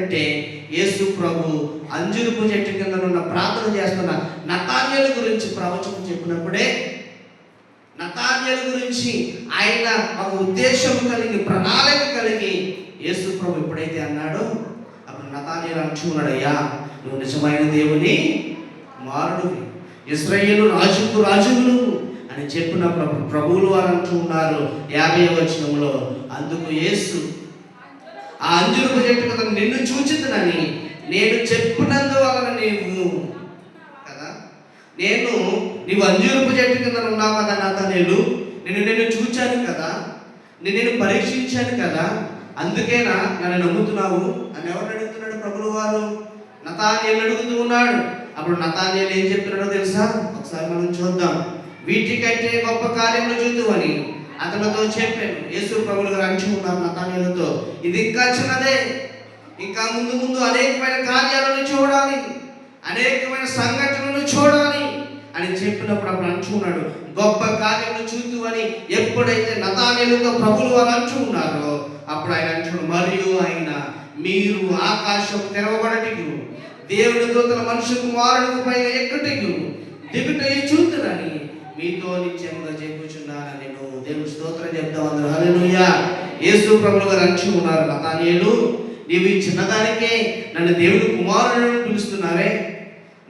చెప్తున్నాడంటే యేసు ప్రభు అంజూరపు చెట్టు కింద ఉన్న ప్రార్థన చేస్తున్న నతాన్యేలు గురించి ప్రవచనం చెప్పినప్పుడే, నతాన్యేలు గురించి ఆయన ఒక ఉద్దేశం కలిగి ప్రణాళిక కలిగి యేసు ప్రభు ఎప్పుడైతే అన్నాడో అప్పుడు నతాన్యేలు అంటున్నాడయ్యా, నువ్వు నిజమైన దేవుని కుమారుడివి, ఇశ్రాయేలు రాజుకు రాజువులు అని చెప్పినప్పుడు అప్పుడు ప్రభువులు వారు అంటూ ఉన్నారు 50వ వచనంలో, అందుకు యేసు ఆ అంజూరపు చెట్టు కదా నిన్ను చూచితునని నేను చెప్పినందువలన నీవు కదా, నీవు అంజూరపు చెట్టు కింద ఉన్నావు కదా నతాన్యేలు, నిన్ను చూచాను కదా, నేను పరీక్షించాను కదా, అందుకేనా నన్ను నమ్ముతున్నావు అని ఎవరు అడుగుతున్నాడు? ప్రభువులు వారు నతాన్యేలు అడుగుతూ ఉన్నాడు. అప్పుడు నతాన్యేలు ఏం చెప్తున్నాడో తెలుసా? ఒకసారి మనం చూద్దాం. వీటికంటే గొప్ప కార్యములు చూద్దామని అతనితో చెప్పాను. యేసు ప్రభువులు గారు అంటూ ఉన్నారు నతాన్యేలుతో, ఇది ఇంకా చిన్నదే, ఇంకా ముందు ముందు అనేకమైన కార్యాలను చూడాలి, అనేకమైన సంఘటనలను చూడాలి అని చెప్పినప్పుడు అప్పుడు అంటున్నాడు, గొప్ప కార్యములు చూద్దామని ఎప్పుడైతే నతాన్యేలుతో ప్రభువులు వారు అంటూ ఉన్నారో అప్పుడు ఆయన అంటున్నాడు, మరియు ఆయన మీరు ఆకాశం తెరవబడటికి దేవుని దూతల మనుషు కుమారుడు పైన ఎక్కుటకు దిగుటయు చూద్దురని మీతో నిత్యముగా చెప్పుచున్నానని నేను దేవుని స్తోత్రం చెప్తాం అందరూ. హల్లెలూయా. యేసు ప్రభువులు గారు అంటూ ఉన్నారు, నతాన్యేలు నీవు ఈ చిన్నదానికే నన్ను దేవుని కుమారుడు పిలుస్తున్నావే,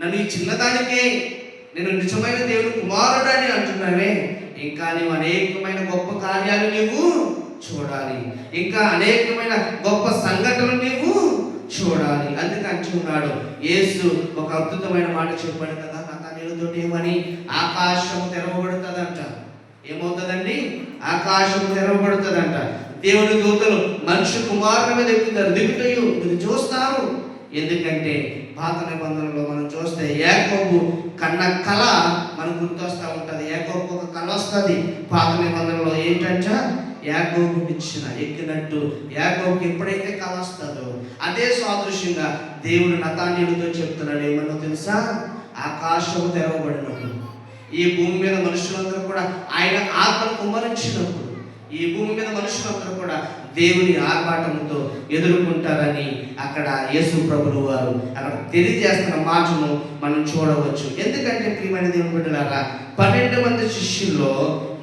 నన్ను ఈ చిన్నదానికే నేను నిజమైన దేవుని కుమారుడు అని అంటున్నావే, ఇంకా నీవు అనేకమైన గొప్ప కార్యాలు నీవు చూడాలి, ఇంకా అనేకమైన గొప్ప సంఘటనలు నీవు చూడాలి. అందుకే అంటున్నాడు యేసు ఒక అద్భుతమైన మాట చెప్పాడు కదా నతాన్యేలుతో, ఏమని? ఆకాశం తెరవబడుతుందంట. ఏమవుతుందండి? ఆకాశం తెరవబడుతుందంట. దేవుని దూతలు మనుషు కుమారుని మీద ఎక్కుతారు, దిగుతారు, మీరు చూస్తారు. ఎందుకంటే పాత నిబంధనలో మనం చూస్తే యాకోబు కన్న కళ మనకు గుర్తొస్తూ ఉంటుంది. యాకోబు ఒక కళ వస్తుంది పాత నిబంధనలో, ఏంటంట? యాకోబు ఇచ్చిన ఎక్కినట్టు యాకోబుకి ఎప్పుడైతే కళ వస్తుందో అదే సాదృశ్యంగా దేవుడు నతాన్యేలుతో చెప్తున్నాడు. ఏమన్నా తెలుసా? ఆకాశము తెరవబడినప్పుడు, ఈ భూమి మీద మనుషులందరూ కూడా ఆయన ఆత్మను కుమ్మరించినప్పుడు, ఈ భూమి మీద మనుషులందరూ కూడా దేవుని ఆర్భాటంతో ఎదుర్కొంటారని అక్కడ యేసు ప్రభువులు వారు అక్కడ తెలియజేస్తున్న మాటను మనం చూడవచ్చు. ఎందుకంటే ప్రియమైన దేవుని బిడ్డలారా, 12 మంది శిష్యుల్లో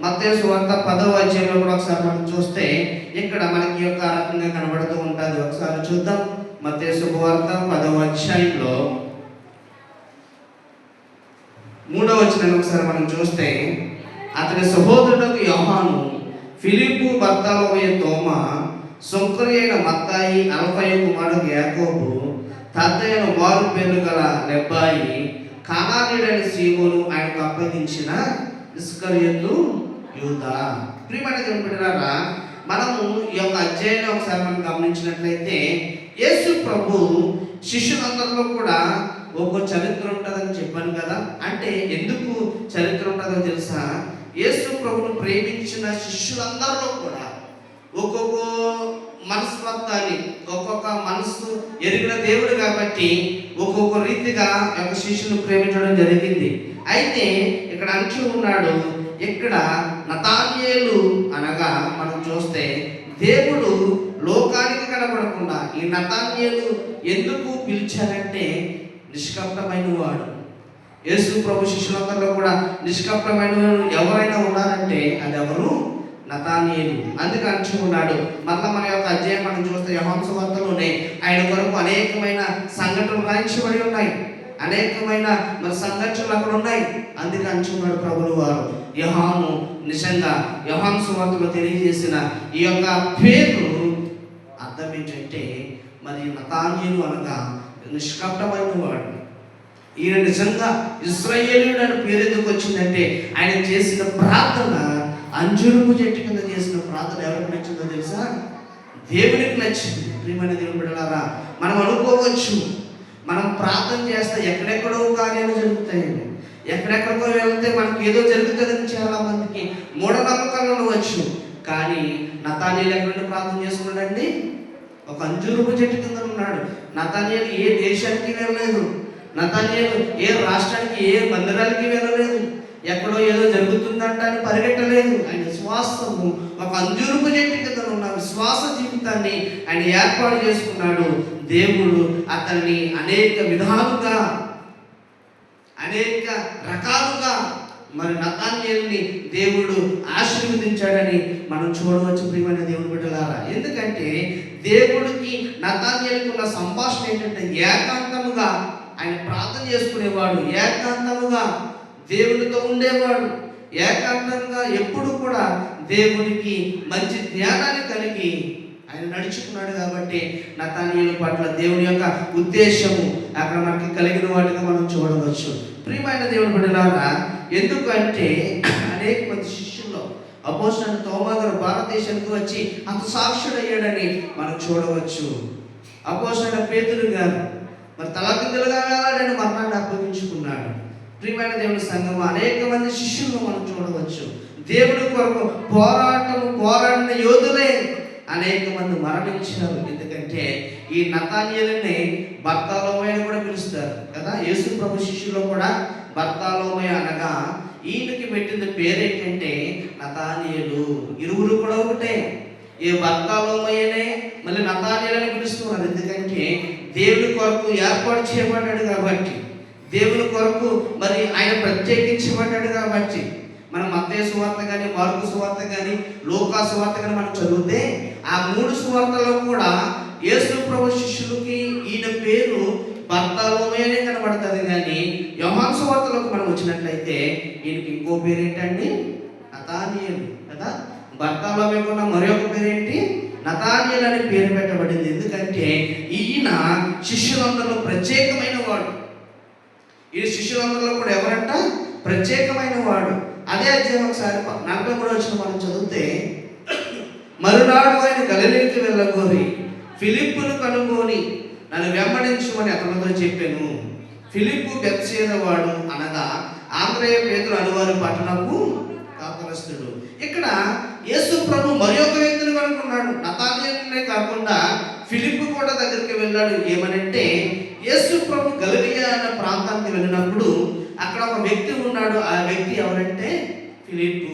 మత్తయి సువార్త 10వ అధ్యాయంలో కూడా ఒకసారి మనం చూస్తే ఇక్కడ మనకి యొక్క రకంగా కనబడుతూ ఉంటుంది. ఒకసారి చూద్దాం. మత్తయి సువార్త 10వ అధ్యాయంలో 3వ వచనాన్ని ఒకసారి మనం చూస్తే, అతని సహోదరుడు యోహాను, ఫిలిప్పు బర్తలోమయి తోమా, సుంకరి అయిన మత్తాయి, అల్ఫయి కుమారుడు యాకోబు, తద్దైన మారు పేరు గల లెబ్బాయి, కానానీయుడైన సీమోను ఆయనకు అప్పగించిన ఇస్కరియోతు యూదా. ప్రియమైన దేవుని బిడ్డలారా, మనము ఈ యొక్క అధ్యాయాన్ని ఒకసారి మనం గమనించినట్లయితే యేసు ప్రభు శిష్యులందరిలో కూడా ఒక్కో చరిత్ర ఉంటుందని చెప్పాను కదా. అంటే ఎందుకు చరిత్ర ఉంటుందో తెలుసా? యేసు ప్రభును ప్రేమించిన శిష్యులందరిలో కూడా ఒక్కొక్క మనస్తత్వాన్ని, ఒక్కొక్క మనసు ఎరిగిన దేవుడు కాబట్టి ఒక్కొక్క రీతిగా ఒక శిష్యుని ప్రేమించడం జరిగింది. అయితే ఇక్కడ అంటూ ఉన్నాడు, ఇక్కడ నతాన్యేలు అనగా మనం చూస్తే దేవుడు లోకానికి కనబడకుండా ఈ నతాన్యేలు ఎందుకు పిలిచారంటే నిష్కపటమైన వాడు. యేసు ప్రభు శిష్యులందరిలో కూడా నిష్కపటమైన ఎవరైనా ఉన్నారంటే అది ఎవరు? నతాన్యేలు. అందుకే అంటూ ఉన్నాడు. మళ్ళీ మన యొక్క అధ్యాయం మనం చూస్తే యోహాను సువార్తలోనే ఆయన కొరకు అనేకమైన సంఘటనలు రాయించబడి ఉన్నాయి, అనేకమైన మరి సంఘటనలు అక్కడ ఉన్నాయి. అందుకే అంటున్నాడు ప్రభువులు వారు, యోహాను నిజంగా యోహాను సువార్తలో తెలియజేసిన ఈ యొక్క పేరు అర్థం ఏంటంటే మరి నతాన్యేలు అనగా నిష్కపటమైన వాడు. ఈయన నిజంగా ఇశ్రాయేలీయుడు అని పేరు ఎందుకు వచ్చిందంటే ఆయన చేసిన ప్రార్థన అంజూరపు చెట్టు కింద చేసిన ప్రార్థన ఎవరికి నచ్చిందో తెలుసా? దేవునికి నచ్చింది. ప్రియమైన దేవుని బిడ్డలారా, మనం అనుకోవచ్చు మనం ప్రార్థన చేస్తే ఎక్కడెక్కడో కార్యాలు జరుగుతాయని, ఎక్కడెక్కడికో వెళ్తే మనకి ఏదో జరుగుతుందని చాలా మందికి మూఢనమ్మకాలు ఉండవచ్చు. కానీ నతాన్యేలు ఎక్కడ ప్రార్థన చేసుకున్నాడండి? ఒక అంజూరపు చెట్టు కింద ఉన్నాడు. నతాన్యేలు ఏ దేశానికి వెళ్ళలేదు, నతాన్యేలు ఏ రాష్ట్రానికి ఏ మందిరానికి వెళ్ళలేదు, ఎక్కడో ఏదో జరుగుతుందంట అని పరిగెట్టలేదు. ఆయన విశ్వాసము ఒక అంజూరపు చెట్టు కింద ఉన్న విశ్వాస జీవితాన్ని ఆయన ఏర్పాటు చేసుకున్నాడు. దేవుడు అతన్ని అనేక విధాలుగా అనేక రకాలుగా మరి నతాన్యేలుని దేవుడు ఆశీర్వదించాడని మనం చూడవచ్చు ప్రియమైన దేవుని బిడ్డలారా. ఎందుకంటే దేవుడికి నతాన్యేలుకి ఉన్న సంభాషణ ఏంటంటే ఏకాంతముగా ఆయన ప్రార్థన చేసుకునేవాడు, ఏకాంతముగా దేవునితో ఉండేవాడు, ఏకాంతంగా ఎప్పుడు కూడా దేవునికి మంచి జ్ఞానాన్ని కలిగి ఆయన నడుచుకున్నాడు. కాబట్టి నతానీయుల పట్ల దేవుని యొక్క ఉద్దేశము అక్కడ మనకి కలిగిన వాటిగా మనం చూడవచ్చు. ప్రియమైన దేవుని బిడ్డలారా, ఎందుకంటే అనేక మంది శిష్యుల్లో అపోస్తలుడైన తోమా గారు భారతదేశానికి వచ్చి అంత సాక్షుడయ్యాడని మనం చూడవచ్చు. అపోస్తలుడైన పేతురు గారు మరి తలకిందులుగా వేలాడని మరణాన్ని అప్పగించుకున్నాడు. ప్రియమైన దేవుని సంఘం అనేక మంది శిష్యులను మనం చూడవచ్చు. దేవుడి కొరకు పోరాడిన యోధులే అనేక మంది మరణించారు. ఎందుకంటే ఈ నతాన్యేలుని బర్తలోమయ అని కూడా పిలుస్తారు కదా. యేసు ప్రభు శిష్యుల్లో కూడా బర్తలోమయ అనగా ఈయనకి పెట్టిన పేరు ఏంటంటే నతాన్యేలు. ఇరువురు కూడా ఒకటే, ఈ బర్తలోమయనే మళ్ళీ నతాన్యేలని పిలుస్తున్నారు. ఎందుకంటే దేవుని కొరకు ఏర్పాటు చేయబడ్డాడు కాబట్టి, దేవుని కొరకు మరి ఆయన ప్రత్యేకించబడ్డాడు కాబట్టి. మనం మత్తయి సువార్త కానీ, మార్కు సువార్త కానీ, లూకా సువార్త కానీ మనం చదివితే ఆ 3 సువార్తలో కూడా యేసు ప్రభు శిష్యులకి ఈయన పేరు బర్తలోమయనే కనబడుతుంది. కానీ యోహాను సువార్తలోకి మనం వచ్చినట్లయితే ఈయనకి ఇంకో పేరు ఏంటండి? నతానీయేలు కదా. బర్తలోమయకు ఉన్న మరొక పేరేంటి? నతానీయేలు అనే పేరు పెట్టబడింది. ఎందుకంటే ఈయన శిష్యులందరిలో ప్రత్యేకమైన వాడు. ఈ శిష్యులందరిలో కూడా ఎవరంట? ప్రత్యేకమైన వాడు. అదే అధ్యాయం ఒకసారి 43వ వచనం మనం చదివితే, మరునాడు ఆయన గలిలయకి వెళ్ళగోరి ఫిలిప్పును కనుగొని నన్ను వెంబడించమని అతనితో చెప్పాను. ఫిలిప్పు బెత్సైదా వాడు అనగా ఆంద్రేయ పేతురు అనువారు పట్టణపు కాపురస్తుడు. ఇక్కడ యేసు ప్రభు మరి ఒక వ్యక్తిని కనుక్కున్నాడు. నతానీయేలునే కాకుండా ఫిలిప్పు కూడా దగ్గరికి వెళ్ళాడు. ఏమనంటే యేసు ప్రభు గలిలయ అన్న ప్రాంతానికి వెళ్ళినప్పుడు అక్కడ ఒక వ్యక్తి ఉన్నాడు. ఆ వ్యక్తి ఎవరంటే ఫిలిప్పు.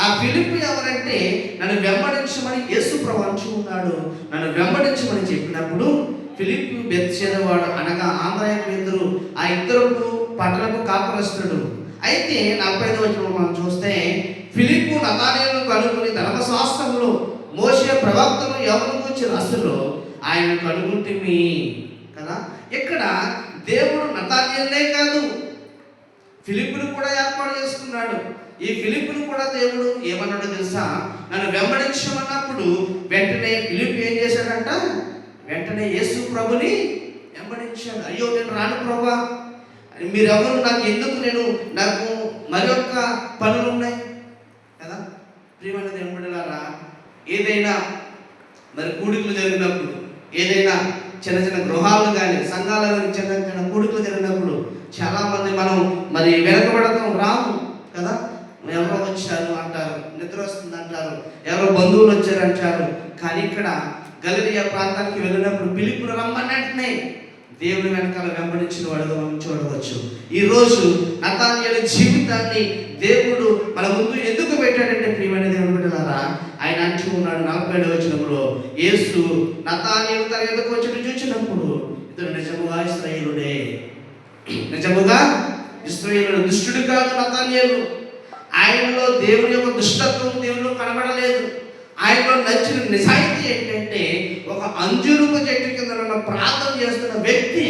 ఆ ఫిలిప్పు ఎవరంటే నన్ను వెంబడించమని యేసు ప్రభు అంటూ ఉన్నాడు. నన్ను వెంబడించమని చెప్పినప్పుడు ఫిలిప్పు బెత్సైదా వాడు అనగా ఆంద్రేయ పేతురు ఆ ఇద్దరు పట్టణపు కాపురస్తుడు. అయితే 45వ వచనం మనం చూస్తే, ఫిలిప్పు నతానీయేలును కనుగొని ధర్మశాస్త్రంలో మోషే ప్రవక్తను ఎవరి గురించి రాసులో ఆయన కనుగొంటిమి కదా. ఇక్కడ దేవుడు నతానీయేలునే కాదు, ఫిలిప్పును కూడా ఏర్పాటు చేసుకున్నాడు. ఈ ఫిలిప్పును కూడా దేవుడు ఏమన్నాడో తెలుసా? నన్ను వెంబడించమన్నప్పుడు వెంటనే ఫిలిప్పు ఏం చేశాడంట? వెంటనే యేసు ప్రభుని వెంబడించాడు. అయ్యో నేను రాను ప్రభా, మీరెవరు, నాకు మరొక పనులు ఉన్నాయి కదా. ప్రియమైన దేవుని బిడ్డలారా, ఏదైనా మరి కూడికలు జరిగినప్పుడు, ఏదైనా చిన్న చిన్న గృహాలు కానీ సంఘాలు కానీ చిన్న చిన్న కూడికలు జరిగినప్పుడు చాలామంది మనం మరి వెనకబడతాం, రాము కదా. ఎవరో వచ్చారు అంటారు, నిద్ర వస్తుంది అంటారు, ఎవరో బంధువులు వచ్చారు అంటారు. కానీ ఇక్కడ గలిలయ ప్రాంతానికి వెళ్ళినప్పుడు ఫిలిప్పును రమ్మన్నట్టునే దేవుని వెనకాల వెంబడించిన వాడుగా మనం చూడవచ్చు. ఈరోజు నతానీయేలు జీవితాన్ని దేవుడు మన ముందు ఎందుకు పెట్టాడంటే, ప్రియమైన దేవుని బిడ్డలారా, ఆయన అంటూ ఉన్నాడు 47వ వచనంలో, యేసు నతానీయేలు తన ఎదుకు వచ్చి చూచినప్పుడు ఇతడు నిజముగా ఇశ్రాయేలుడే, నిజముగా ఇశ్రాయేలుడు, దుష్టుడు కాదు నతానీయేలు. ఆయనలో దేవుని యొక్క దుష్టత్వం దేవునిలో కనబడలేదు. ఆయనలో నచ్చిన నిజాయితీ ఏంటంటే ఒక అంజూరపు చెట్టు కింద ఉన్న ప్రార్థన చేస్తున్న వ్యక్తి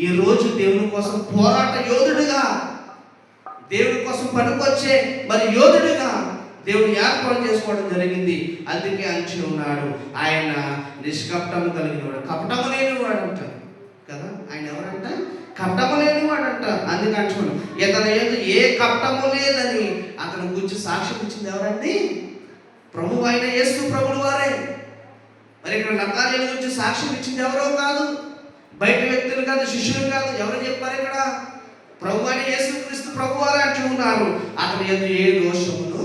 ఈరోజు దేవుని కోసం పోరాట యోధుడిగా, దేవుని కోసం పనికొచ్చే మరి యోధుడిగా దేవుడు ఏర్పాటు చేసుకోవడం జరిగింది. అందుకే అంచి ఉన్నాడు, ఆయన నిష్కపటము కలిగిన వాడు, కపటము లేని వాడు అంటారు కదా. ఆయన ఎవరంట? కపటము లేని వాడు అంటారు. అందుకే అంటున్నాడు, ఇతను ఏ కపటము లేదని అతను గురించి సాక్ష్యం ఇచ్చింది ఎవరండి? ప్రభు అయిన యేసు ప్రభుల వారే. మరి ఇక్కడ నతానీయేలు గురించి సాక్ష్యం ఇచ్చింది ఎవరో కాదు, బయట వ్యక్తులు కాదు, శిష్యులు కాదు. ఎవరు చెప్పారు? ఇక్కడ ప్రభు అయిన యేసు క్రీస్తు ప్రభు వారే అంటూ ఉన్నారు. అతని యందు ఏ దోషమును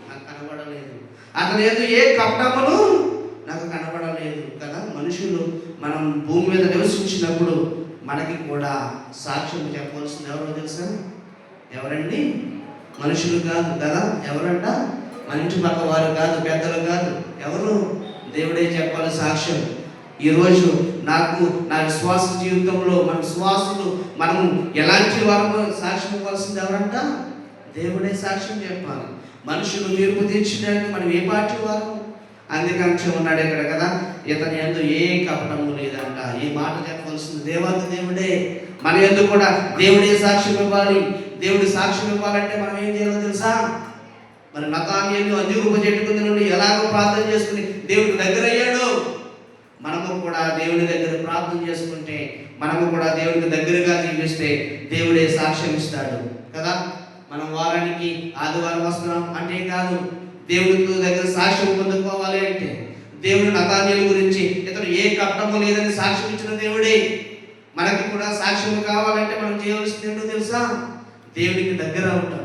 నాకు కనబడలేదు, అతని యందు ఏ కపటమును నాకు కనబడలేదు కదా. మనుషులు మనం భూమి మీద నివసించినప్పుడు మనకి కూడా సాక్ష్యం చెప్పవలసింది ఎవరో తెలుసా? ఎవరండి? మనుషులు కాదు కదా. ఎవరంట? మన ఇంటి పక్క వారు కాదు, పెద్దలు కాదు, ఎవరు? దేవుడే చెప్పాలి సాక్ష్యం. ఈరోజు నా విశ్వాస జీవితంలో మన విశ్వాసులు మనము ఎలాంటి వారమో సాక్ష్యం ఇవ్వాల్సింది ఎవరంట? దేవుడే సాక్ష్యం చెప్పాలి. మనుషులు తీర్పు తీర్చడానికి మనం ఏ పార్టీ వారు? అందుకంటే ఉన్నాడు ఇక్కడ కదా, ఇతని యందు ఏ కపటము లేదంట. ఈ మాట చెప్పవలసింది దేవాది దేవుడే. మన యందు కూడా దేవుడే సాక్ష్యం ఇవ్వాలి. దేవుడు సాక్ష్యం ఇవ్వాలంటే మనం ఏం చేయాలో తెలుసా? మరి నతానీయులు అంజూరపు చెట్టు కింద నుండి ఎలాగో ప్రార్థన చేసుకుని దేవుడి దగ్గర అయ్యాడు. మనము కూడా దేవుడి దగ్గర ప్రార్థన చేసుకుంటే, మనము కూడా దేవుడికి దగ్గరగా జీవిస్తే దేవుడే సాక్ష్యం ఇస్తాడు కదా. మనం వారానికి ఆదివారం వస్తున్నాం అంటే కాదు, దేవుడి దగ్గర సాక్ష్యం పొందుకోవాలి అంటే దేవుడు నతానీయుల గురించి ఇతను ఏ కపటము లేదని సాక్ష్యం ఇచ్చిన దేవుడే. మనకి కూడా సాక్ష్యం కావాలంటే మనం చేయవలసింది ఏంటో తెలుసా? దేవుడికి దగ్గర అవటం.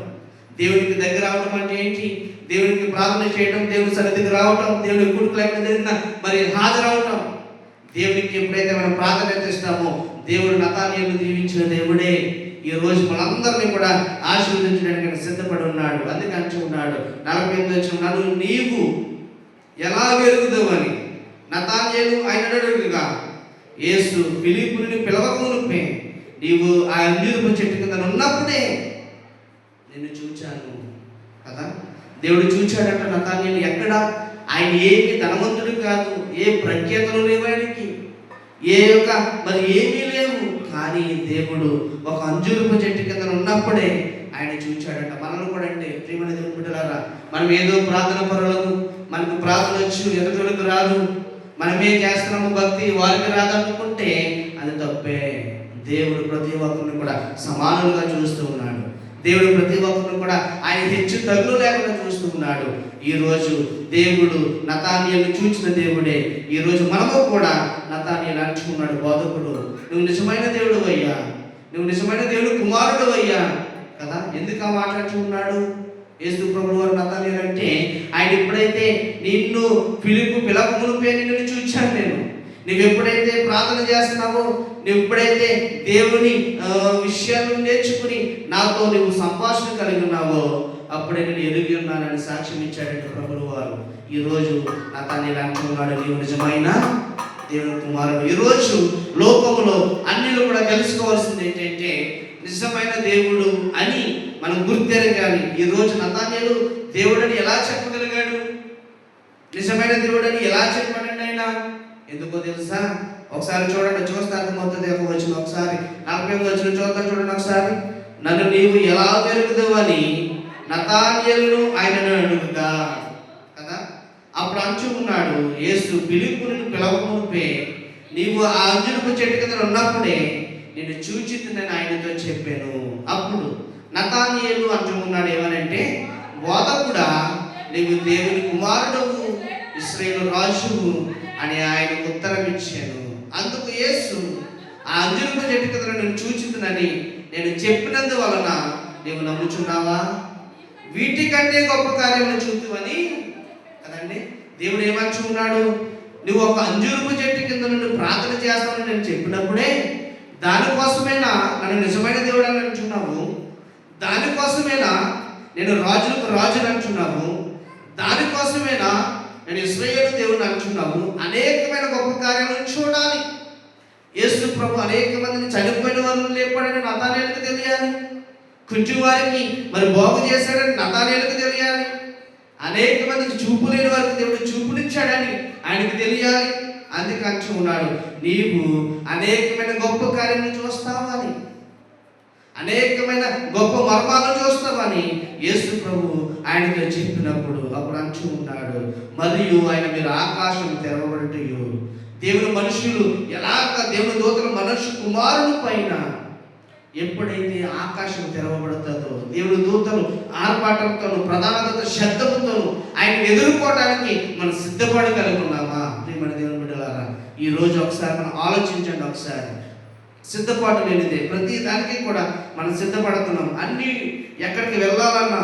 దేవుడికి దగ్గర అవటం అంటే ఏంటి? దేవుడికి ప్రార్థన చేయడం, దేవుడి సన్నిధికి రావటం, దేవుడి కూడుకులు ఎక్కడ జరిగినా మరి హాజరవటం. దేవుడికి ఎప్పుడైతే మనం ప్రార్థన చేస్తామో దేవుడు నతానీయులను దీవించిన దేవుడే ఈ రోజు మనందరినీ కూడా ఆశీర్వదించడానికి సిద్ధపడి ఉన్నాడు. అందుకని ఉన్నాడు 48 వచ్చిన నీవు ఎలా వెలుగుదావని నతానీయులు ఆయన అడుగుగా, యేసు ఫిలిప్పుని పిలవకమునుపే నీవు ఆ అంజూరపు చెట్టు కింద ఉన్నప్పుడే నిన్ను చూచాను కదా. దేవుడు చూచాడంట నతానీయులు. ఎక్కడ? ఆయన ఏమి ధనవంతుడు కాదు, ఏ ప్రఖ్యాతలు లేవు ఆయనకి, మరి ఏమీ లేవు. కానీ దేవుడు ఒక అంజూరపు చెట్టు కింద ఉన్నప్పుడే ఆయన చూచాడంట. మనల్ని కూడా అండి ప్రియమైన దేవుని బిడ్డలారా, మనం ఏదో ప్రార్థన పరులకు, మనకు ప్రార్థన వచ్చు, ఎదుటికి రాదు, మనమేం చేస్తున్నాము భక్తి వారికి రాదనుకుంటే అది తప్పే. దేవుడు ప్రతి ఒక్కరిని కూడా సమానంగా చూస్తూ ఉన్నాడు. దేవుడు ప్రతి ఒక్కరిని కూడా ఆయన హెచ్చు తగ్గులు లేకుండా చూస్తూ ఉన్నాడు. ఈరోజు దేవుడు నతానీయులను చూచిన దేవుడే ఈరోజు మనము కూడా నతానీయులు అంటుకున్నాడు, బోధకుడు నువ్వు నిజమైన దేవుడు అయ్యా, నువ్వు నిజమైన దేవుడు కుమారుడు అయ్యా కదా. ఎందుకు ఆ మాట్లాడుతున్నాడు యేసు ప్రభువు వారు నతానీయులు అంటే? ఆయన ఎప్పుడైతే నిన్ను ఫిలిప్పు పిలవకమునుపే నిన్ను చూచాను నేను, నువ్వు ఎప్పుడైతే ప్రార్థన చేస్తున్నావో, నువ్వు ఎప్పుడైతే దేవుని విషయాలను నేర్చుకుని నాతో నువ్వు సంభాషణ కలిగి ఉన్నావో అప్పుడే నేను ఎరిగి ఉన్నానని సాక్ష్యం ఇచ్చాడంటే ప్రభువు వారు. ఈరోజు నతానీయులు అంటున్నాడు, నీవు నిజమైన దేవుని కుమారుడు. ఈరోజు లోకములో అన్నిలు కూడా తెలుసుకోవాల్సింది ఏంటంటే నిజమైన దేవుడు అని మనం గుర్తెరగాలి. ఈరోజు నతానీయులు దేవుడని ఎలా చెప్పగలిగాడు? నిజమైన దేవుడని ఎలా చెప్పాడండి ఆయన? ఎందుకో తెలుసా? ఒకసారి చూడండి, చూస్తే అర్థమవుతుంది. వచ్చిన ఒకసారి 48 వచ్చిన చూద్దాం, చూడండి ఒకసారి. నన్ను నీవు ఎలా వెలుగుదావు అని నతానీయులను ఆయనను అడుగుగా కదా. అప్పుడు అంచుకున్నాడు, యేసు ఫిలిప్పుని పిలవకమునుపే నీవు ఆ అంజూరపు చెట్టు కింద ఉన్నప్పుడే నిన్ను చూచితినని ఆయనతో చెప్పాను. అప్పుడు నతానీయులు అంటున్నాడు ఏమనంటే, బోధకుడా నీవు దేవుని కుమారుడవు, ఇశ్రాయేలు రాజువు అని ఆయనకు ఉత్తరం ఇచ్చాను. అందుకు యేసు, ఆ అంజూరపు చెట్టు కింద నేను చూచితినని నేను చెప్పినందువలన నీవు నమ్ముచున్నావా? వీటికంటే గొప్ప కార్యములు చూద్దువని కదండి. దేవుడు ఏమంటున్నాడు? నువ్వు ఒక అంజూరపు చెట్టు కింద నుండి ప్రార్థన చేస్తానని నేను చెప్పినప్పుడే దానికోసమేనా నన్ను నిజమైన దేవుడు అని అంటున్నావు? దానికోసమేనా నేను రాజులకు రాజుని అంటున్నావు? దానికోసమేనా నేను ఇశ్రాయేలు దేవుని అంటున్నావు? అనేకమైన గొప్ప కార్యాలను చూడాలి. యేసు ప్రభు అనేక మందిని చనిపోయిన వారిని లేపాడని నతానీయులకు తెలియాలి. కుంటి వారికి మరి బాగు చేశాడని నతానీయులకు తెలియాలి. అనేక మందికి చూపు లేని వారికి దేవుడు చూపునిచ్చాడని ఆయనకు తెలియాలి. అందుకని ఉన్నాడు, నీవు అనేకమైన గొప్ప కార్యాలను చూస్తావని, అనేకమైన గొప్ప మర్మాలను చూస్తావని యేసు ప్రభు ఆయనతో చెప్పినప్పుడు అప్పుడు అంటూ ఉన్నాడు, మరియు ఆయన మీరు ఆకాశం తెరవబడుటయు, దేవుని మనుషులు ఎలాగ దేవుని దూతలు మనుషు కుమారుని పైన ఎప్పుడైతే ఆకాశం తెరవబడుతుందో, దేవుని దూతలు ఆర్పాటంతోను ప్రధాన దూత శబ్దముతోను ఆయన ఎదుర్కోవడానికి మనం సిద్ధపడగలుగున్నామా? ప్రియమైన దేవుని బిడ్డలారా, ఈ రోజు ఒకసారి మనం ఆలోచించండి. ఒకసారి సిద్ధపాటు లేనిదే ప్రతి దానికి కూడా మనం సిద్ధపడుతున్నాం. అన్ని ఎక్కడికి వెళ్ళాలన్నా,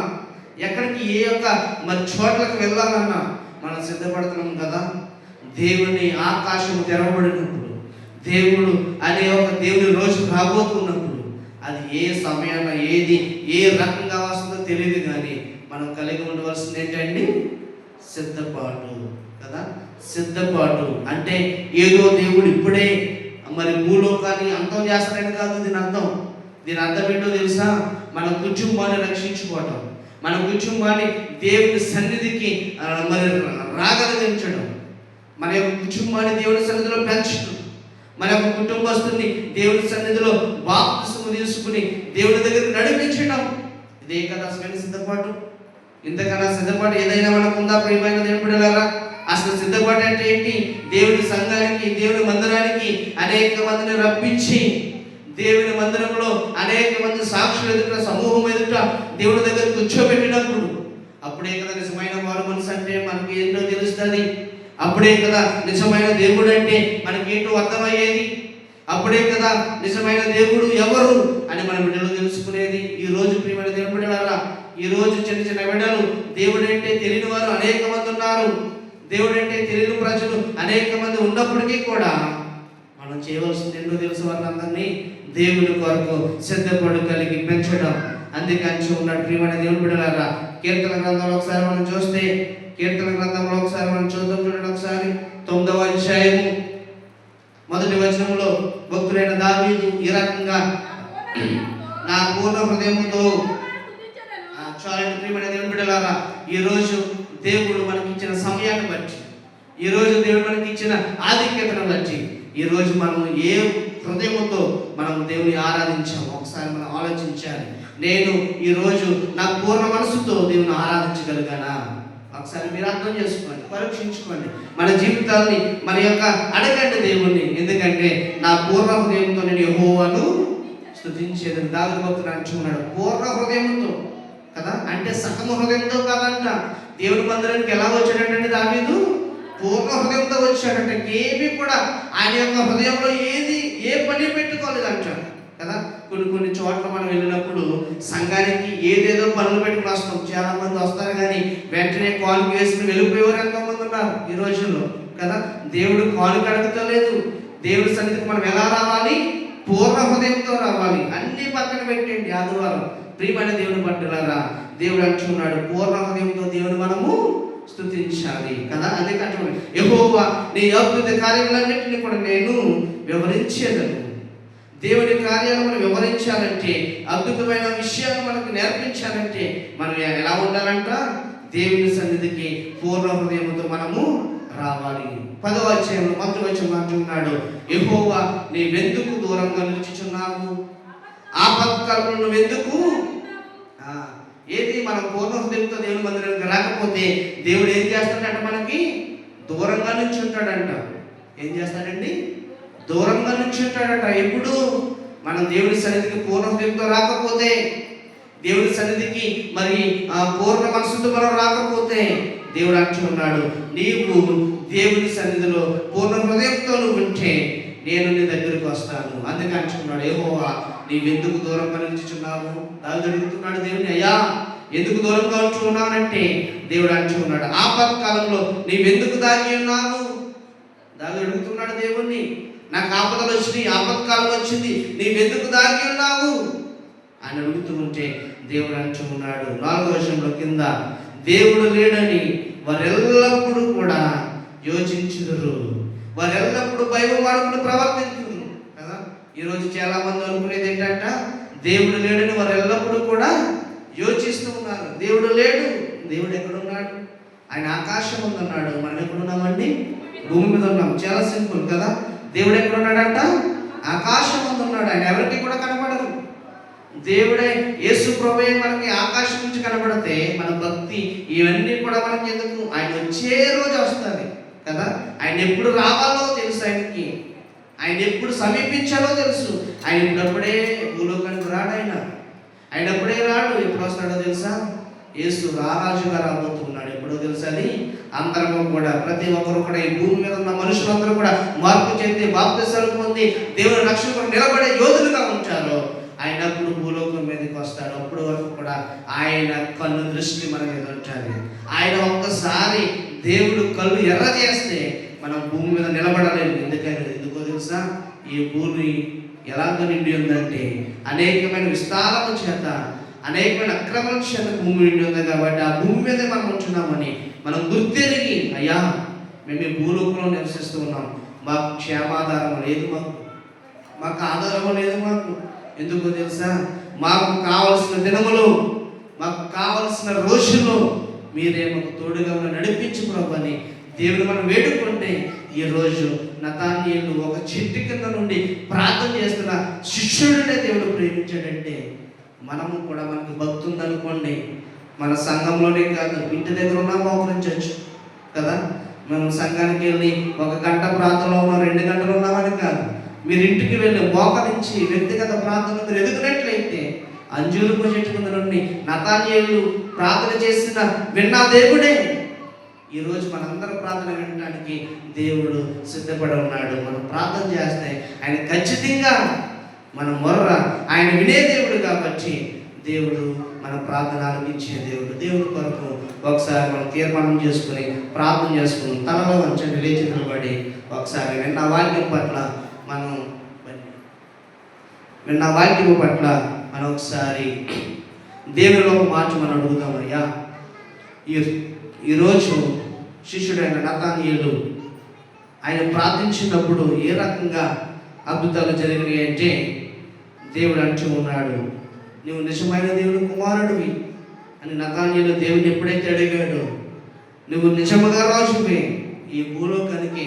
ఎక్కడికి ఏ యొక్క మరి చోట్లకు వెళ్ళాలన్నా మనం సిద్ధపడుతున్నాం కదా. దేవుని ఆకాశం తెరవబడినప్పుడు, దేవుడు అనే ఒక దేవుని రోజు రాబోతున్నప్పుడు అది ఏ సమయాన ఏది ఏ రకంగా వస్తుందో తెలియదు, కానీ మనం కలిగి ఉండవలసింది ఏంటండి? సిద్ధపాటు కదా. సిద్ధపాటు అంటే ఏదో దేవుడు ఇప్పుడే మరి భూలోకాన్ని అంతం చేస్తాడని కాదు దీని అర్థం. దీని అర్థం ఏంటో తెలుసా? మన కుటుంబాన్ని రక్షించుకోవటం, మన కుటుంబాన్ని దేవుని సన్నిధికి మరి రాగలిగించడం, మన యొక్క కుటుంబాన్ని దేవుని సన్నిధిలో పెంచడం, మన యొక్క కుటుంబస్తుని దేవుని సన్నిధిలో బాప్తిస్మం తీసుకుని దేవుని దగ్గరికి నడిపించడం. ఇదే కదా అసలు సిద్ధపాటు. ఇంతకన్నా సిద్ధపాటు ఏదైనా మనకు ఉందా ప్రియమైన దేవుని బిడ్డలారా? అసలు సిద్ధపాటు అంటే ఏంటి? దేవుని సంఘానికి, దేవుని మందిరానికి అనేక మందిని రప్పించి దేవుని మందిరంలో అనేక మంది సాక్షులు ఎదుట, సమూహం ఎదుట దేవుని దగ్గర కూర్చోబెట్టినప్పుడు అప్పుడే కదా నిజమైన వారు మనసు అంటే మనకి ఏంటో తెలుస్తుంది. అప్పుడే కదా నిజమైన దేవుడు అంటే మనకి ఏంటో అర్థమయ్యేది. అప్పుడే కదా నిజమైన దేవుడు ఎవరు అని మన బిడ్డలు తెలుసుకునేది. ఈ రోజు ప్రియమైన దేవుని బిడ్డలారా, ఈ రోజు చిన్న చిన్న బిడ్డలు దేవుడు అంటే తెలియని వారు అనేక మంది ఉన్నారు. దేవుడు అంటే తెలియని ప్రజలు అనేక మంది ఉన్నప్పటికీ కూడా మనం చేయవలసింది ఏంటో తెలుసు, వాళ్ళందరినీ దేవుని కొరకు సిద్ధపడు కలిగి పెంచడం. అందుకని ఉన్నాడు ప్రియమైన దేవుని బిడ్డలారా. కీర్తన గ్రంథంలో ఒకసారి మనం చూస్తే, కీర్తన గ్రంథంలో ఒకసారి మనం చూద్దాం. చూడండి ఒకసారి 9వ అధ్యాయము 1వ వచనంలో భక్తుడైన దావీదు ఈ రకంగా నా పూర్ణ హృదయముతో. చాలండి ప్రియమైన దేవుని బిడ్డలారా, ఈరోజు దేవుడు మనకి ఇచ్చిన సమయాన్ని బట్టి, ఈరోజు దేవుడు మనకి ఇచ్చిన ఆధిక్యతను బట్టి ఈరోజు మనం ఏ హృదయంతో మనం దేవుని ఆరాధించాము ఒకసారి మనం ఆలోచించాలి. నేను ఈరోజు నా పూర్ణ మనసుతో దేవుని ఆరాధించగలిగానా? ఒకసారి మీరు అర్థం చేసుకోండి, పరీక్షించుకోండి మన జీవితాన్ని, మన యొక్క అడగండి దేవుణ్ణి. ఎందుకంటే నా పూర్ణ హృదయంతో నేను యెహోవాను స్తుతించేదని దావీదు భక్తుడు అంటున్నాడు. పూర్ణ హృదయంతో కదా, అంటే సగము హృదయంతో కాదంట. దేవుని మందిరానికి ఎలా వచ్చాడంటే దావీదు పూర్ణ హృదయంతో వచ్చాడంటే ఏమీ కూడా ఆయన యొక్క హృదయంలో ఏ పని పెట్టుకోలేదంట కదా. కొన్ని చోట్ల మనం వెళ్ళినప్పుడు సంఘానికి ఏదేదో పనులు పెట్టుకుని వస్తాం. చాలా మంది వస్తారు కానీ వెంటనే కాలు వేసుకుని వెళ్ళిపోయేవారు ఎంతోమంది ఉన్నారు ఈ రోజుల్లో కదా. దేవుడు కాలు కడగలేదు. దేవుడి సన్నిధికి మనం ఎలా రావాలి? పూర్ణ హృదయంతో రావాలి. అన్ని పక్కన పెట్టండి ఆదివారం. ప్రియమైన దేవుని పట్టులారా, దేవుడు అంటున్నాడు పూర్ణ హృదయంతో దేవుని మనము స్తుతించాలి కదా. అందుకే అంటున్నాడు యెహోవా నీ అద్భుత కార్యములన్నింటినీ కూడా నేను వివరించేదను. దేవుని కార్యాలు మనం వివరించాలంటే, అద్భుతమైన విషయాలు మనకు నేర్పించాలంటే మనం ఎలా ఉండాలంట? దేవుని సన్నిధికి పూర్ణ హృదయంతో మనము రావాలి. 10వ అధ్యాయంలో 1వ వచనం అంటున్నాడు యెహోవా నీవెందుకు దూరంగా నిలుచుచున్నావు? ఆపత్కాలంలో నువ్వెందుకు? ఏది మనం పూర్ణ హృదయంతో దేవుని మందిరానికి రాకపోతే దేవుడు ఏం చేస్తాడంట? మనకి దూరంగా నుంచి ఉంటాడంట. ఏం చేస్తాడండి? దూరంగా నుంచి ఉంటాడట. ఎప్పుడు మనం దేవుని సన్నిధికి పూర్ణ హృదయంతో రాకపోతే, దేవుని సన్నిధికి మరి పూర్ణ మనసుతో మనం రాకపోతే దేవుడు అంటున్నాడు నీవు దేవుని సన్నిధిలో పూర్ణ హృదయంతో నువ్వు ఉంటే నేను నీ దగ్గరికి వస్తాను. అందుకే అంటున్నాడు యెహోవా నీవెందుకు దూరంగా నిలుచుచున్నావు? దావీదు అడుగుతున్నాడు దేవుని, అయ్యా ఎందుకు దూరంగా ఉంటున్నానంటే దేవుడు అంటున్నాడు ఆపత్కాలంలో నీవెందుకు దాగి ఉన్నావు? దావీదు అడుగుతున్నాడు దేవుణ్ణి, నాకు ఆపదలు వచ్చినాయి, ఆపత్కాలం వచ్చింది, నీవెందుకు దాగి ఉన్నావు అని అడుగుతూ ఉంటే దేవుడు అంటూ ఉన్నాడు 4వ వచనంలో కింద, దేవుడు లేడని వారెల్లప్పుడూ కూడా యోచించుదురు, వారెల్లప్పుడూ భయపడుకుని ప్రవర్తించుదురు కదా. ఈరోజు చాలా మంది అనుకునేది ఏంటంట? దేవుడు లేడని వారు ఎల్లప్పుడూ కూడా యోచిస్తూ ఉన్నారు. దేవుడు లేడు. దేవుడు ఎక్కడున్నాడు? ఆయన ఆకాశం ఉందన్నాడు. మనం ఎక్కడున్నామండి? భూమి మీద ఉన్నాం. చాలా సింపుల్ కదా. దేవుడు ఎక్కడున్నాడంట? ఆకాశం ఉందన్నాడు. ఆయన ఎవరికి కూడా కనపడదు. దేవుడే యేసు ప్రభువే మనకి ఆకాశం నుంచి కనబడితే మన భక్తి ఇవన్నీ కూడా మనకి ఎందుకు? ఆయన వచ్చే రోజు వస్తుంది కదా. ఆయన ఎప్పుడు రావాలో తెలుసు ఆయనకి, ఆయన ఎప్పుడు సమీపించాలో తెలుసు. ఆయన ఇప్పుడప్పుడే భూలోకానికి రాడు. ఆయన అప్పుడే రాడు. ఎప్పుడు వస్తాడో తెలుసా? యేసు రారాజుగా రాబోతున్నాడు. ఎప్పుడో తెలుసా? అది అందరము కూడా, ప్రతి ఒక్కరు కూడా, ఈ భూమి మీద ఉన్న మనుషులందరూ కూడా మార్పు చెంది బాప్తిసాలు పొంది దేవుని రక్షకుడు నిలబడే యోధులుగా ఉంటారు. ఆయన అప్పుడు భూలోకం మీదకి వస్తాడు. అప్పుడు వరకు కూడా ఆయన కన్ను దృష్టి మన మీద ఉంటుంది. ఆయన ఒక్కసారి దేవుడు కళ్ళు ఎర్ర చేస్తే మనం భూమి మీద నిలబడలేము. ఎందుకో తెలుసా? ఈ భూమి ఎలాగ నిండి ఉందంటే అనేకమైన విస్తారము చేత, అనేకమైన అక్రమణ క్షేత్రం భూమి నిండి ఉంది కాబట్టి ఆ భూమి మీదే మనం ఉంటున్నామని మనం గుర్తెరిగి, అయ్యా మేము ఈ భూలోకంలో నివసిస్తూ ఉన్నాం, మాకు క్షేమాధారం లేదు, మాకు ఆధారం లేదు. మాకు ఎందుకో తెలుసా, మాకు కావలసిన దినములు, మాకు కావలసిన రోజుల్లో మీరే మాకు తోడుగా నడిపించు ప్రభు అని దేవుడు మనం వేడుకుంటే, ఈరోజు నతానీయేలు ఒక చెట్టు కింద నుండి ప్రార్థన చేస్తున్న శిష్యుడినే దేవుడు ప్రేమించాడంటే, మనము కూడా మనకు భక్తి ఉందనుకోండి, మన సంఘంలోనే కాదు ఇంటి దగ్గర ఉన్నా మోకరించవచ్చు కదా. మనం సంఘానికి వెళ్ళి 1 గంట ప్రార్థనలో ఉన్నాం, 2 గంటలు ఉన్నామని కాదు. మీరు ఇంటికి వెళ్ళి మోకరించి వ్యక్తిగత ప్రార్థన మీరు ఎదుగునట్లయితే, అంజూరపు చెట్టు కింద నుండి నతానీయేలు ప్రార్థన చేసిన విన్న దేవుడే ఈరోజు మనందరూ ప్రార్థన వినడానికి దేవుడు సిద్ధపడి ఉన్నాడు. మనం ప్రార్థన చేస్తే ఆయన ఖచ్చితంగా మన మొర్ర ఆయన వినే దేవుడు కాబట్టి, దేవుడు మన ప్రార్థన ఆలకించే దేవుడు. దేవుడి కొరకు ఒకసారి మనం తీర్మానం చేసుకుని ప్రార్థన చేసుకుని తలలో వంచండి, లేచి నిలబడి ఒకసారి విన్న వాక్యం పట్ల మనం ఒకసారి దేవుడిలో మాట మనం అడుగుతామయ్యా. ఈరోజు శిష్యుడైన నతానీయేలు ఆయన ప్రార్థించినప్పుడు ఏ రకంగా అద్భుతాలు జరిగినాయి అంటే, దేవుడు అంటూ ఉన్నాడు, నువ్వు నిజమైన దేవుని కుమారుడివి అని నతానీయేలు దేవుని ఎప్పుడైతే అడిగాడో, నువ్వు నిజముగా రాజువే, ఈ భూలోకానికి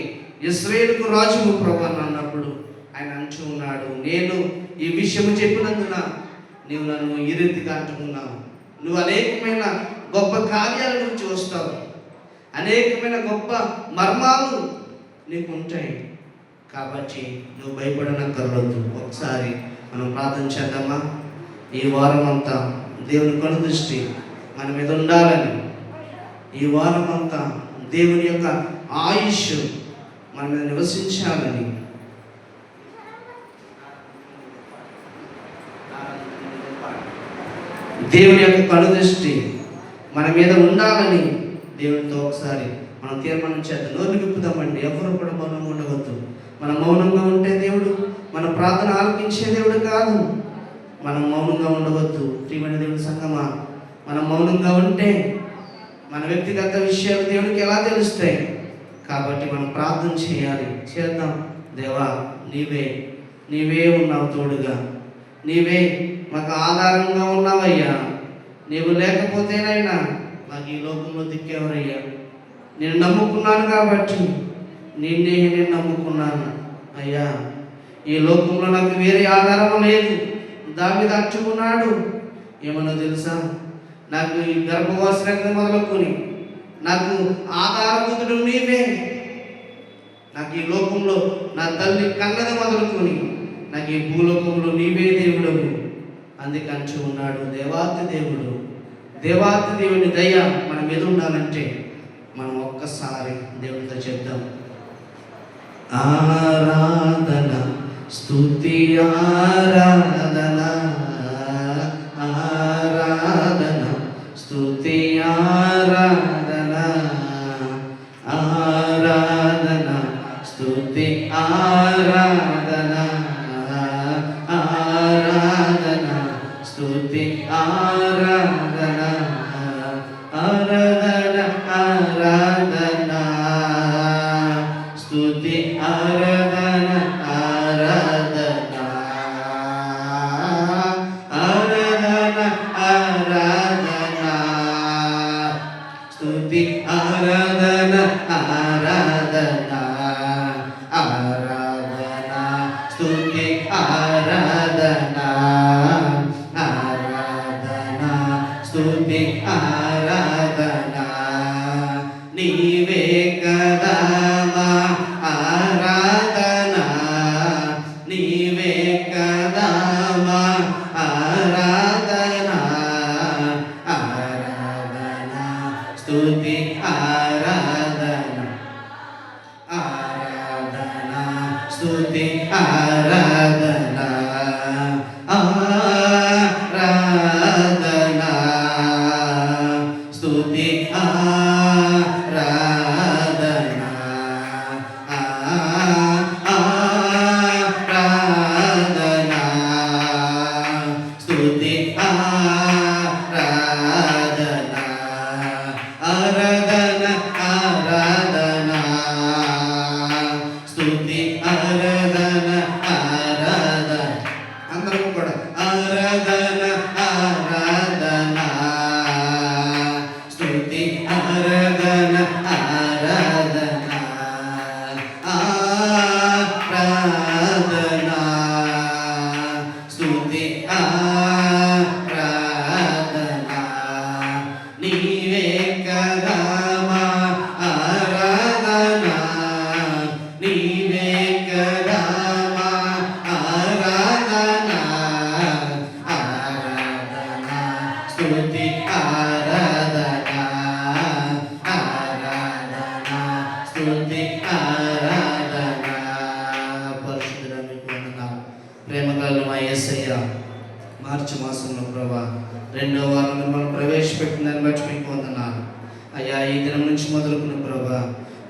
ఇశ్రాయేలుకు రాజువు ప్రభు అని అన్నప్పుడు ఆయన అంటూ ఉన్నాడు, నేను ఈ విషయము చెప్పినందున నీవు నన్ను ఈ రీతిగా అంటున్నావు. నువ్వు అనేకమైన గొప్ప కార్యాల నుంచి వస్తావు, అనేకమైన గొప్ప మర్మాలు నీకు ఉంటాయి కాబట్టి నువ్వు భయపడనక్కర్లేదు. ఒకసారి మనం ప్రార్థన చేద్దామా? ఈ వారం అంతా దేవుని కనుదృష్టి మన మీద ఉండాలని, ఈ వారం అంతా దేవుని యొక్క ఆయుష్ మన మీద నివసించాలని, దేవుని యొక్క కనుదృష్టి మన మీద ఉండాలని దేవునితో ఒకసారి మనం తీర్మానం చేద్దాం. నోరు విప్పుదామండి. ఎవరు కూడా మౌనంగా ఉండవద్దు. మనం మౌనంగా ఉంటే దేవుడు మన ప్రార్థన ఆలకించే దేవుడు కాదు. మనం మౌనంగా ఉండవద్దు. ప్రియమైన దేవుడి సంగమా, మనం మౌనంగా ఉంటే మన వ్యక్తిగత విషయాలు దేవుడికి ఎలా తెలుస్తాయి? కాబట్టి మనం ప్రార్థన చేయాలి. చేద్దాం. దేవా, నీవే ఉన్నావు తోడుగా, నీవే మాకు ఆధారంగా ఉన్నావయ్యా. నీవు లేకపోతేనైనా నాకు ఈ లోకంలో దిక్కేవరయ్యా. నేను నమ్ముకున్నాను కాబట్టి నిన్నే నేను నమ్ముకున్నాను అయ్యా. ఈ లోకంలో నాకు వేరే ఆధారం లేదు. దావీదు అంటున్నాడు, ఏమన్నా తెలుసా, నాకు ఈ గర్భవాసన మొదలుకొని నాకు ఆధారభూతుడు నీవే. నాకు ఈ లోకంలో నా తల్లి కన్నది మొదలుకొని నాకు ఈ భూలోకంలో నీవే దేవుడవు. అందుకే అంటూ ఉన్నాడు, దేవాతి దేవుని దయ మన మీద ఉండాలంటే మనం ఒక్కసారి దేవుడితో చెప్దాం. ఆరాధన స్తుతి ఆరాధన, ఆరాధన స్తుతి ఆరాధన, ఆరాధన స్తుతి ఆరాధన, ఆరాధన స్తుతి ఆరాధన, ఆరాధన ఆరాధన స్తుతి ఆరాధన, ఆరాధన ఆరాధన ఆరాధన స్తుతి ఆరాధన, ఆరాధన ఆరాధన స్తుతి ఆరాధన, ఆరాధన స్తుతి ఆరాధన. నీవే కదా మా ఆరాధన, నీవే కదా మా ఆరాధన, ఆరాధన స్తుతి ఆరాధన, ఆరాధన స్తుతి ఆరాధన, ఆరాధన స్తుతి ఆరాధన, ఆరాధన అందరం కూడా ఆరాధన ఆరాధన స్తుతి ఆరాధన ఆరాధన ఆరాధన స్తుతి ఆరాధన నీవే కదా మా ఆరాధన నీవే కదా మా ఆరాధన ఆరాధన స్తుతి ఆరాధన ఆరాధన స్తుతి ఆరాధన పరిశుద్ధుడా మీకు వందనాలు. ప్రేమగల మా యేసయ్య, మార్చి మాసంలో ప్రభా 2వ వారం మిమ్మల్ని ప్రవేశపెట్టిన దాన్ని బట్టి మీకు వందనాలు అయ్యా. ఈ దినం నుంచి మొదలుకున్న ప్రభా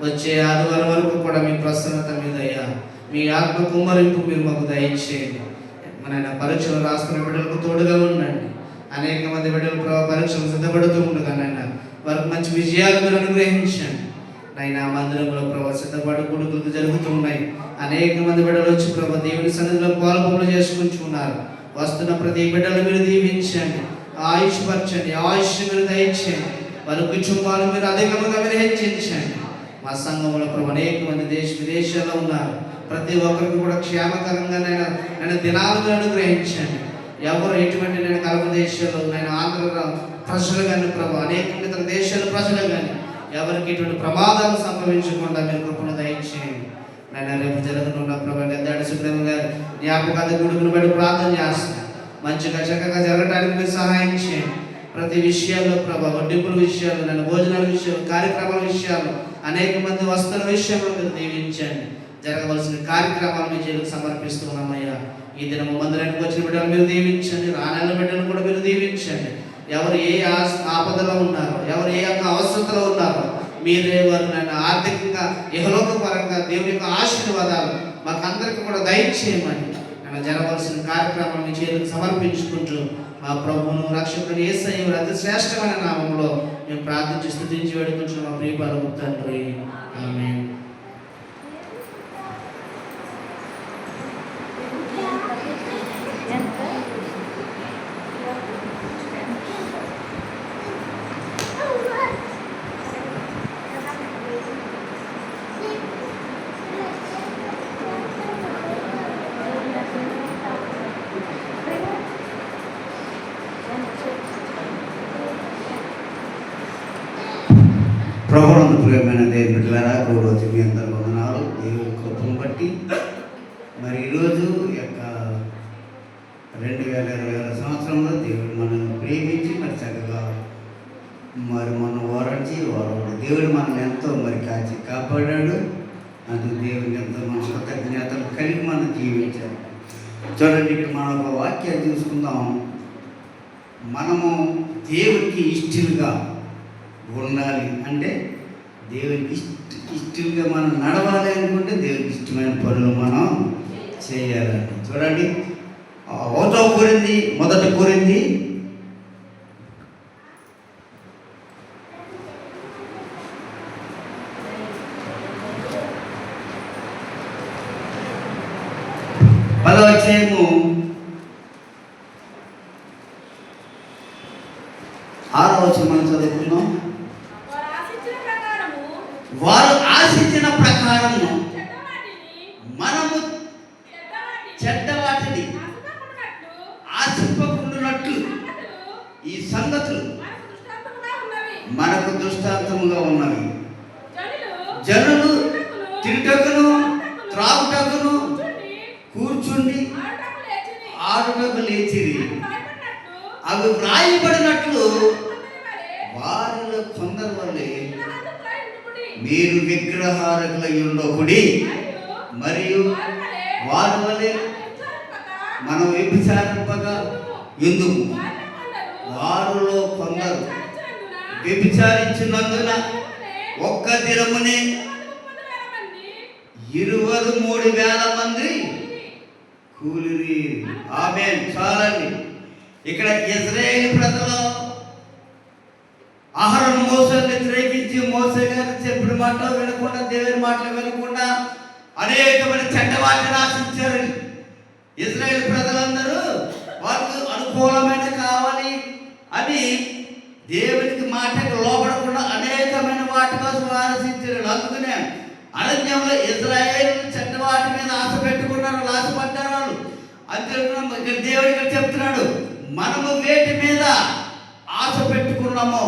వచ్చే ఆదివారం వరకు కూడా మీ ప్రసన్నత మీద అయ్యా మీ ఆత్మ కుమ్మరింపు మీరు మాకు దయచేయండి. మన పరీక్షలు రాసుకునే బిడ్డలకు తోడుగా ఉండండి. అనేక మంది బిడ్డలు ప్రభావ పరీక్షలు సిద్ధపడుతూ ఉండగా నాయన వారికి మంచి విజయాలు మీరు అనుగ్రహించండి. నైనా మందిరంలో ప్రభావ సిద్ధపడి కొడుకులకు జరుగుతూ ఉన్నాయి. అనేక మంది బిడ్డలు వచ్చి ప్రభావ దేవుని సన్నిధిలో పాల్పొలు చేసుకుంటున్నారు. వస్తున్న ప్రతి బిడ్డలు మీరు దీవించండి, ఆయుష్ పరచండి, ఆయుష్ మీరు దయచేయండి. వారి కుటుంబాలు మీరు అధికంగా మీరు హెచ్చించండి. మా సంఘంలో ప్రభు అనేక మంది దేశ విదేశాల్లో ఉన్నారు. ప్రతి ఒక్కరికి కూడా క్షేమకరంగా నేను దినాలు మీరు అనుగ్రహించండి. ఎవరు ఎటువంటి నేను కలప దేశాల్లో నేను ఆంధ్ర ప్రజలు కానీ ప్రభు అనేక ఇతర దేశాల ప్రజలు కానీ ఎవరికి ఇటువంటి ప్రమాదాలు సంభవించకుండా మీరు కృపను దయచేయండి. నేను రేపు జరుగుతున్న ప్రభు గద్దాడి సుబ్రహ్మ గారి జ్ఞాపకాల గుడుకును బట్టి ప్రార్థన చేస్తాను. మంచిగా చక్కగా జరగడానికి మీరు సహాయం చేయండి. ప్రతి విషయాల్లో ప్రభు వడ్డింపుల విషయాలు, నేను భోజనాల విషయాలు, కార్యక్రమాల విషయాలు, అనేక మంది వస్తున్న విషయంలో మీరు దీవించండి. జరగవలసిన కార్యక్రమాలు మీ చేతులకు సమర్పిస్తున్నామయ్యా. ఈ దినము మందిరానికి వచ్చిన బిడ్డలు మీరు దీవించండి, రానేళ్ళ బిడ్డలు కూడా మీరు దీవించండి. ఎవరు ఏ ఆపదలో ఉన్నారో, ఎవరు ఏ యొక్క అవసరతలో ఉన్నారో మీరే వారు నన్ను ఆర్థికంగా ఇహలోక పరంగా దేవుని యొక్క ఆశీర్వాదాలు మాకందరికీ కూడా దయచేయమని నన్ను జరగవలసిన కార్యక్రమాలు మీ చేతులకు సమర్పించుకుంటూ మా ప్రభువును రక్షకుని యేసయ్య వారి అతి శ్రేష్టమైన నామంలో మేము ప్రార్థించి స్తుతించి వేడుకుంటున్నాం మా ప్రియ పరమ తండ్రి. ఆమేన్. ప్రభువునందు ప్రియమైన దేవుని బిడ్డలారా, గౌరవ మీ అందరి వందనాలు. దేవుని కృపను బట్టి మరి ఈరోజు యొక్క 2020 సంవత్సరంలో దేవుడు మనల్ని ప్రేమించి మరి చక్కగా మరి మనం ఓరించి దేవుడు మనల్ని ఎంతో మరి కాచి కాపాడాడు. అందుకు దేవునికి ఎంతో మన కృతజ్ఞతలు కలిగి మనం జీవించాలి. చూడండి, ఇక్కడ మనం ఒక వాక్యాన్ని చూసుకుందాం. మనము దేవునికి ఇష్టలుగా ఉండాలి అంటే దేవునికి ఇష్టంగా మనం నడవాలి అనుకుంటే దేవునికి ఇష్టమైన పనులు మనం చేయాలండి. చూడండి, మొదట కోరింది 10వ అధ్యాయము 6వ వచనం మనం చదువుకున్నాం. వారు ఆశించిన ప్రకారము మనము చెడ్డ వాటిని ఆశింపకుండునట్లు ఈ సంగతులు మనకు దృష్టాంతముగా ఉన్నవి. జనులు తిరుటకును త్రాగుటకును కూర్చుండి ఆడుటకు లేచిరి. అవి వ్రాయబడినట్లు వారిలో కొందరు వల్లే మీరు విగ్రహారకులై ఉండకుడి, మరియు వారి వలె మనం వ్యభిచారింపగా ఎందుకు. వారిలో కొందరు వ్యభిచారించినందున ఒక్క దినమునే 23,000 మంది కూలిరి. ఆమేన్. చాలండి. ఇక్కడ ఇశ్రాయేలు ప్రజలు అహరోను మోసేని వ్యతిరేకించి మోసే గారు చెప్పిన మాటలు వినకుండా, దేవుని మాటలు వినకుండా అనేకమైన చెడ్డ వాటిని ఆశించారు. ఇశ్రాయేలు ప్రజలందరూ అని దేవునికి మాటకు లోపడకుండా అనేకమైన వాటి కోసం ఆలోచించారు. అందుకనే అరణ్యంలో ఇశ్రాయేలు చెడ్డ వాటి మీద ఆశ పెట్టుకున్నారు, ఆశపడ్డారు వాళ్ళు. అంతే ఇక్కడ దేవుడు ఇక్కడ చెప్తున్నాడు, మనము వేటి మీద ఆశ పెట్టుకున్నామో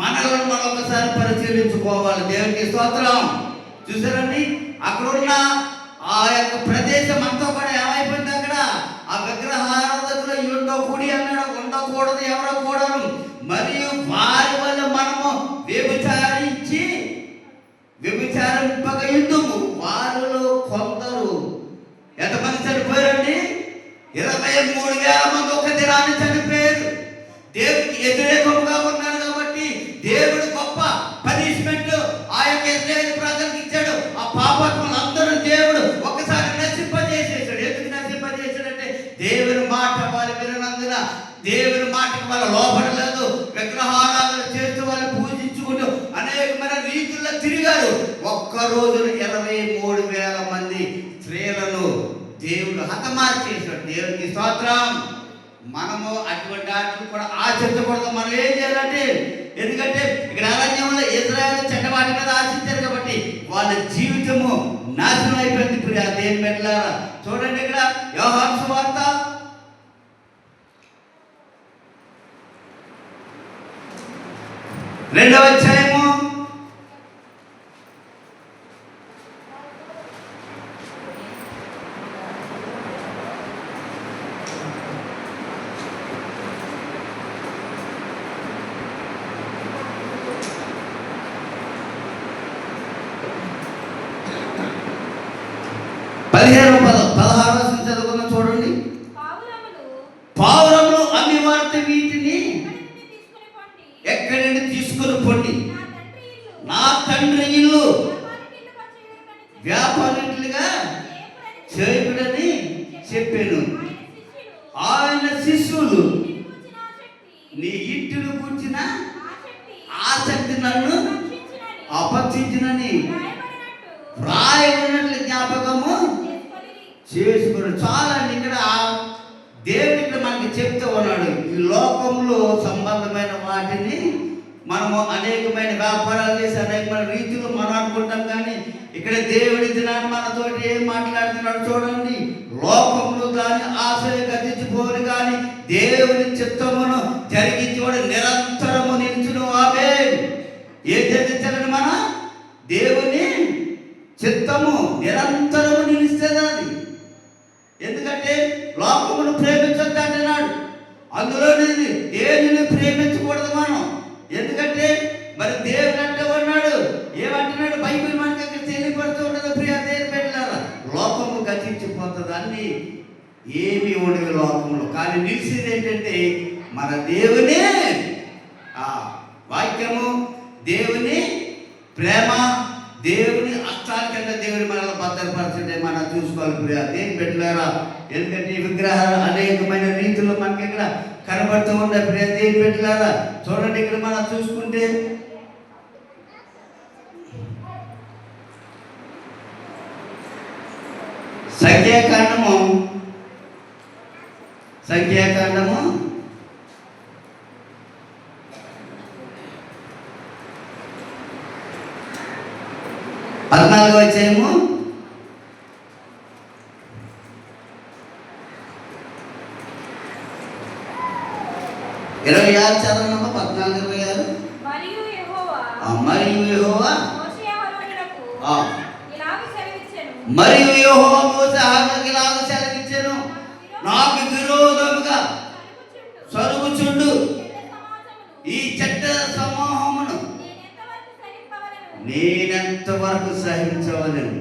మనలను మనం ఒకసారి పరిశీలించుకోవాలి. దేవునికి స్తోత్రం. చూసారండి, అక్కడున్న ఆ యొక్క ప్రదేశం అంతా కూడా ఏమైపోయింది, అక్కడ ఆ విగ్రహారాధకులు ఉండకూడి అన్నాడు, ఉండకూడదు ఎవరో కూడను. మరియు వారి వల్ల మనము వ్యభిచారింపక యుద్ధము. వారిలో కొందరు ఎంతమంది చనిపోయారండి? 23,000 మంది ఒక దినాన్ని చనిపోయారు. దేవుడికి వ్యతిరేకంగా ఉన్నారు కాబట్టి దేవుడు గొప్ప పనిష్మెంట్ ఆ యొక్క ఇశ్రాయేలు ప్రజలకు ఇచ్చాడు. ఆ పాపాత్ములందరూ దేవుడు ఒకసారి నశింపజేసేసాడు. ఎందుకు నశింపజేసాడంటే దేవుని మాట వాళ్ళు వినందున, దేవుని మాటకు వాళ్ళ లోపడలేదు, విగ్రహారాధన చేస్తూ వాళ్ళు పూజించుకుంటూ అనేకమైన రీతుల్లో తిరిగారు. ఒక్క రోజున 23,000 మంది స్త్రీలను దేవుడు హతమార్చేసాడు. దేవునికి స్తోత్రం. మనము అటువంటి వాటిని కూడా ఆశించకూడదు. మనం ఏం చేయాలంటే, ఎందుకంటే ఇక్కడ అరణ్యంలో ఇశ్రాయేలు చెడ్డవాటి మీద ఆశించారు కాబట్టి వాళ్ళ జీవితము నాశనం అయిపోయింది. ఇప్పుడు ఆ దేవుని బిడ్డలారా చూడండి, ఇక్కడ యోహాను సువార్త 2వ అధ్యాయము 15-16 చదువుకున్న చూడండి. పావురములు అమ్మి వారితో వీటిని ఎక్కడి నుండి తీసుకొని పొండి, నా తండ్రి ఇల్లు వ్యాపారులుగా చేయకుడని చెప్పాను. ఆయన శిష్యులు నీ ఇంటిని కూర్చిన ఆసక్తి నన్ను అపక్షించినని రాయబడినట్లు జ్ఞాపకము చేసుకుని. చాలా ఇక్కడ దేవుడు ఇక్కడ మనకి చెప్తూ ఉన్నాడు, ఈ లోకంలో సంబంధమైన వాటిని మనము అనేకమైన వ్యాపారాలు చేసి అనేకమైన రీతిలో మనం అనుకుంటాం. కానీ ఇక్కడ దేవుడి దినాన్ని మనతోటి ఏం మాట్లాడుతున్నాడు చూడండి. లోకంలో దాని ఆశలు గతించిపోను, కానీ దేవుని చిత్తమును జరిగించేవాడు నిరంతరము నిలుచును. ఆమేన్. ఏం జరిగించాలని మన దేవుని చిత్తము నిరంతరము నిలుస్తుంది. అది ఎందుకంటే లోకమును ప్రేమించొద్దు అంటున్నాడు. అందులో దేవుని ప్రేమించకూడదు మనం. ఎందుకంటే మరి దేవుడు అంటే ఉన్నాడు, ఏమంటున్నాడు బైబిల్ మనకి అక్కడ తెలియపడుతూ ఉండదు. ప్రియ దేవుని బిడ్డలారా, లోకము గతించిపోతుంది, అన్ని ఏమి ఉండదు లోకంలో. కానీ నిలిచేది ఏంటంటే మన దేవుని వాక్యము, దేవుని ప్రేమ, దేవుని అష్టాల కింద దేవుని మనల్ని భద్రపరచండి మనం చూసుకోవాలి. ప్రియ దేవుని బిడ్డలారా, ఎందుకంటే ఈ విగ్రహాలు అనేకమైన రీతిలో మనకి ఇక్కడ కనబడుతూ ఉన్నాయి. ప్రియ దేవుని బిడ్డలారా చూడండి, ఇక్కడ మనం చూసుకుంటే సంఖ్యాకాండము 14వ అధ్యాయము 26 చదవనమ్మా. 14-26. మరియు యెహోవా మోసే అహరోనులకు ఇలాగ సెలవిచ్చెను, నాకు విరోధముగా సరుగుచుండు ఈ చెడ్డ సమూహమును నేనెంత వరకు సహించవలెను.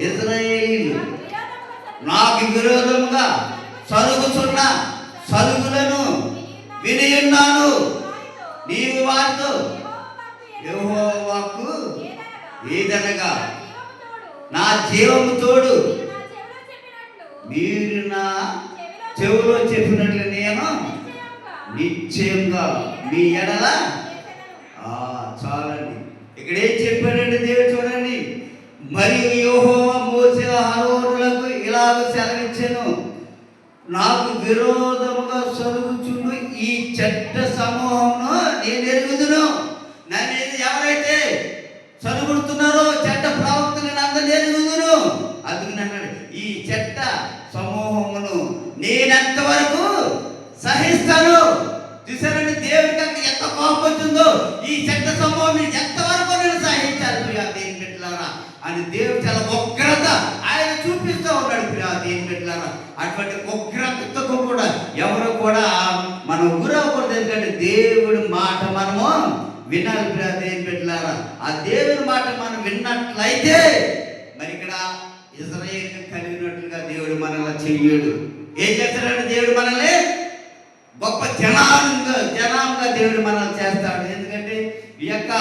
ఇశ్రాయేలీయులు నాకు విరోధముగా సరుగుచున్న సరుగులను వినియున్నాను. నీవు వారితో యెహోవాకు ఏదనగా నా జీవము తోడు మీరు నా చెవులో చెప్పినట్లు నేను నిశ్చయంగా మీ ఎడల. చాలండి. ఇక్కడ ఏం చెప్పాడంటే దేవుడు చూడండి, మరియు యెహోవా మోసే అహరోనులకు ఇలాగ సెలవిచ్చెను, నాకు విరోధముగా సరుగుచుండు ఈ చెడ్డ సమూహమును నేను ఎరుగుదును. నన్ను ఎవరైతే సరుగుడుతున్నారో చెడ్డ ప్రవక్తలను అందరినీ ఎరుగుదును. అందుకని అన్నాడు, ఈ చెడ్డ సమూహమును నేనెంతవరకు సహిస్తాను. చూసారండి, దేవుడికి అక్కడ ఎంత కోపం వచ్చిందో. ఈ చెడ్డ సమూహం ఎంతవరకు నేను సహించాలి ప్రియా దేవుని బిడ్డలారా అని దేవుడు చాలా ఉగ్రత ఆయన చూపిస్తూ ఉన్నాడు ప్రియా దేవుని బిడ్డలారా. అటువంటి ఉగ్రతకు కూడా ఎవరు కూడా మనం గురవ్వకూడదు. ఎందుకంటే దేవుడి మాట మనము వినాలి ప్రియా దేవుని బిడ్డలారా. ఆ దేవుని మాట మనం విన్నట్లయితే మరి ఇక్కడ ఇజ్రాయేల్ కలిగినట్లుగా దేవుడు మనల్ని చెయ్యడు. ఏం చేస్తాడంటే దేవుడు మనల్ని గొప్ప జనాంగా దేవుడు మనల్ని చేస్తాడు. ఎందుకంటే ఈ యొక్క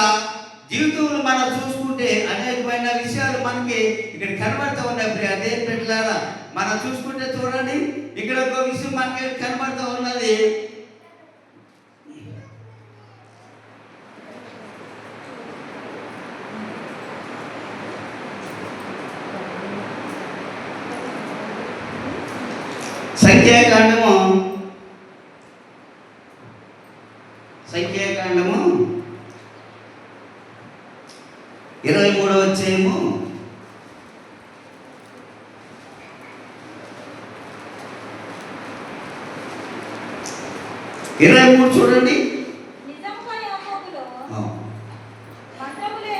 జీవితంలో మనం చూసుకుంటే అనేకమైన విషయాలు మనకి ఇక్కడ కనబడుతూ ఉన్నాయి ప్రియా దేవుని బిడ్డలారా. మనం చూసుకుంటే చూడండి, ఇక్కడ ఒక విషయం మనకి కనబడుతూ ఉన్నది. సంఖ్యాకాండము 23వ అధ్యాయము 23 చూడండి.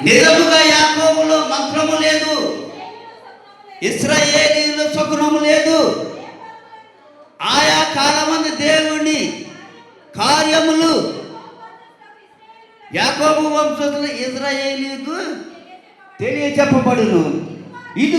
నిజముగా యాకోబులో మంత్రము లేదు, ఇశ్రాయేలీయుల శకునము లేదు. ఆయా కాలమందు దేవుని కార్యములు యాకోబు వంశస్థుల ఇశ్రాయేలీయులకు తెలియచెప్పబడును. ఇది